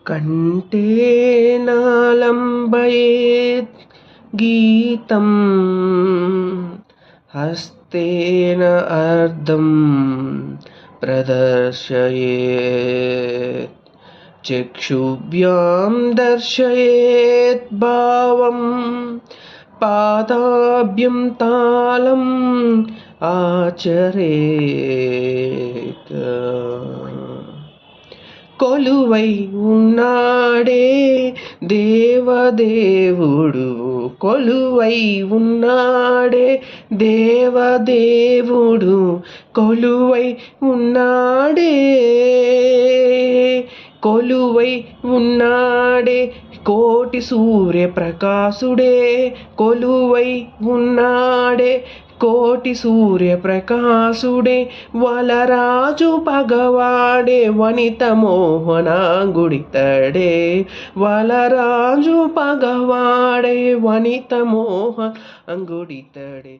కంఠేనాలంబయేత్ గీతం హస్తేన అర్ధం ప్రదర్శయేత్ చక్షుభ్యాం దర్శయేత్ భావం పాదాభ్యం తాళం ఆచరేత్. కొలువై ఉన్నాడే దేవదేవుడు, కొలువై ఉన్నాడే దేవదేవుడు, కొలువై ఉన్నాడే, కొలువై ఉన్నాడే కోటి సూర్యప్రకాశుడే, కొలువై ఉన్నాడే కోటి సూర్యప్రకాశుడే, వలరాజు పగవాడే వనిత మోహనాంగుడితడే, వలరాజు పగవాడే వనిత మోహనాంగుడితడే.